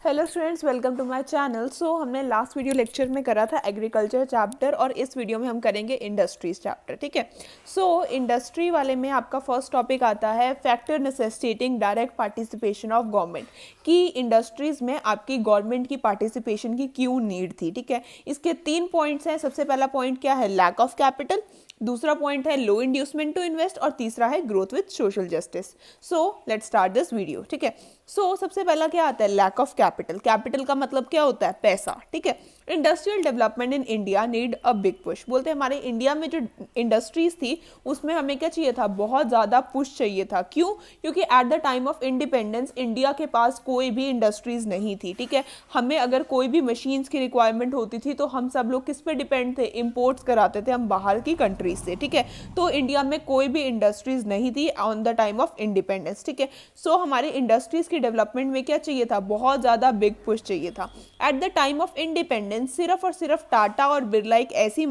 Hello students, welcome to my channel. हमने last video lecture में करा था एग्रीकल्चर चैप्टर और इस वीडियो में हम करेंगे इंडस्ट्रीज चैप्टर। ठीक है। इंडस्ट्री वाले में आपका फर्स्ट टॉपिक आता है factor necessitating direct participation of government, कि इंडस्ट्रीज में आपकी गवर्नमेंट की पार्टिसिपेशन की क्यों नीड थी। ठीक है। इसके 3 पॉइंट्स हैं। सबसे पहला पॉइंट क्या है? Lack of capital. दूसरा पॉइंट है लो इंड्यूसमेंट टू इन्वेस्ट और तीसरा है growth with social justice. Let's start this video. ठीक है। सबसे पहला क्या आता है? Lack of capital. कैपिटल का मतलब क्या होता है? पैसा। ठीक है। Industrial development in India need a big push. बोलते हैं हमारे इंडिया में जो इंडस्ट्रीज थी उसमें हमें क्या चाहिए था? बहुत ज़्यादा पुश चाहिए था। क्यों? क्योंकि at the time of independence India के पास कोई भी इंडस्ट्रीज नहीं थी। ठीक है। हमें अगर कोई भी मशीन्स की रिक्वायरमेंट होती थी तो हम सब लोग किस पे डिपेंड थे? इम्पोर्ट्स कराते थे हम बाहर की कंट्रीज से। ठीक है। तो इंडिया में कोई भी इंडस्ट्रीज नहीं थी on the time of independence. ठीक है। हमारे इंडस्ट्रीज की डेवलपमेंट में क्या चाहिए था? बहुत ज़्यादा बिग पुश चाहिए था। At the time of independence सिर्फ और सिर्फ टाटा और बिरला एक ऐसी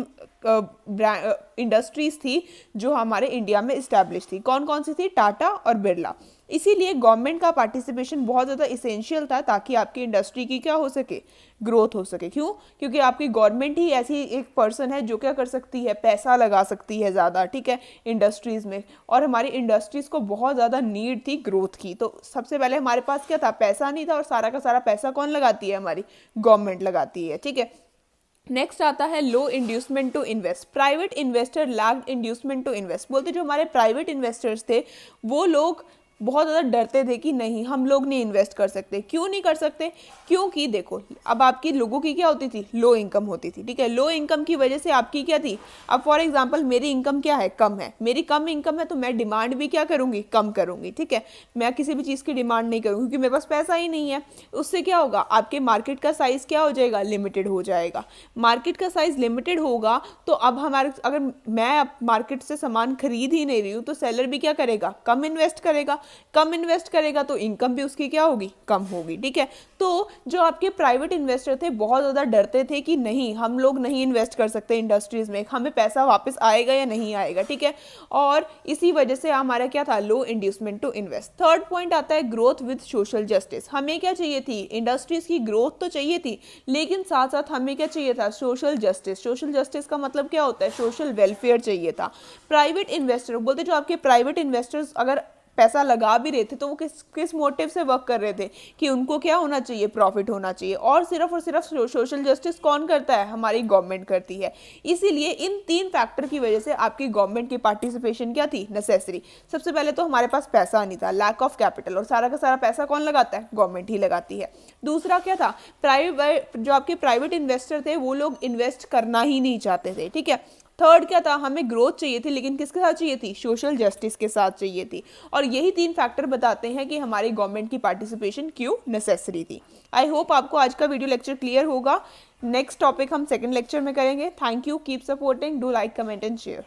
इंडस्ट्रीज थी जो हमारे इंडिया में इस्टेब्लिश थी। कौन कौन सी थी? टाटा और बिरला। इसीलिए गवर्नमेंट का पार्टिसिपेशन बहुत ज़्यादा इसेंशियल था ताकि आपकी इंडस्ट्री की क्या हो सके? ग्रोथ हो सके। क्यों? क्योंकि आपकी गवर्नमेंट ही ऐसी एक पर्सन है जो क्या कर सकती है? पैसा लगा सकती है ज़्यादा। ठीक है। इंडस्ट्रीज़ में, और हमारी इंडस्ट्रीज़ को बहुत ज़्यादा नीड थी ग्रोथ की। तो सबसे पहले हमारे पास क्या था? पैसा नहीं था, और सारा का सारा पैसा कौन लगाती है? हमारी गवर्नमेंट लगाती है। ठीक है। नेक्स्ट आता है low inducement to invest. Private investor lacked inducement to invest. बोलते जो हमारे प्राइवेट इन्वेस्टर्स थे वो लोग बहुत ज़्यादा डरते थे कि नहीं, हम लोग नहीं इन्वेस्ट कर सकते। क्यों नहीं कर सकते? क्योंकि देखो, अब आपकी लोगों की क्या होती थी? लो इनकम होती थी। ठीक है। लो इनकम की वजह से आपकी क्या थी? अब फॉर एग्जांपल मेरी इनकम क्या है? कम है। मेरी कम इनकम है तो मैं डिमांड भी क्या करूँगी? कम करूँगी। ठीक है। मैं किसी भी चीज़ की डिमांड नहीं करूँगी क्योंकि मेरे पास पैसा ही नहीं है। उससे क्या होगा? आपके मार्केट का साइज़ क्या हो जाएगा? लिमिटेड हो जाएगा। मार्केट का साइज़ लिमिटेड होगा तो अब हमारे, अगर मैं मार्केट से सामान खरीद ही नहीं रही हूँ तो सेलर भी क्या करेगा? कम इन्वेस्ट करेगा। कम इन्वेस्ट करेगा तो इनकम भी उसकी क्या होगी? कम होगी। ठीक है। तो जो आपके प्राइवेट इन्वेस्टर थे बहुत ज़्यादा डरते थे कि नहीं, हम लोग नहीं इन्वेस्ट कर सकते इंडस्ट्रीज़ में, हमें पैसा वापस आएगा या नहीं आएगा। ठीक है। और इसी वजह से हमारा क्या था? Low inducement to invest. Third point आता है ग्रोथ विद सोशल जस्टिस। हमें क्या चाहिए थी? इंडस्ट्रीज़ की ग्रोथ तो चाहिए थी, लेकिन साथ साथ हमें क्या चाहिए था? Social justice. सोशल जस्टिस का मतलब क्या होता है? सोशल वेलफेयर चाहिए था। प्राइवेट इन्वेस्टर बोलते जो आपके प्राइवेट इन्वेस्टर्स अगर पैसा लगा भी रहे थे तो वो किस मोटिव से वर्क कर रहे थे? कि उनको क्या होना चाहिए? प्रॉफिट होना चाहिए। और सिर्फ सोशल जस्टिस कौन करता है? हमारी गवर्नमेंट करती है। इसीलिए इन 3 फैक्टर की वजह से आपकी गवर्नमेंट की पार्टिसिपेशन क्या थी? नेसेसरी। सबसे पहले तो हमारे पास पैसा नहीं था, लैक ऑफ कैपिटल, और सारा का सारा पैसा कौन लगाता है? गवर्नमेंट ही लगाती है। दूसरा क्या था? जो आपके प्राइवेट इन्वेस्टर थे वो लोग इन्वेस्ट करना ही नहीं चाहते थे। ठीक है। थर्ड क्या था? हमें ग्रोथ चाहिए थी, लेकिन किसके साथ चाहिए थी? सोशल जस्टिस के साथ चाहिए थी। और यही 3 फैक्टर बताते हैं कि हमारी गवर्नमेंट की पार्टिसिपेशन क्यों नेसेसरी थी। आई होप आपको आज का वीडियो लेक्चर क्लियर होगा। नेक्स्ट टॉपिक हम सेकंड लेक्चर में करेंगे। Thank you, keep supporting, do like, comment and share.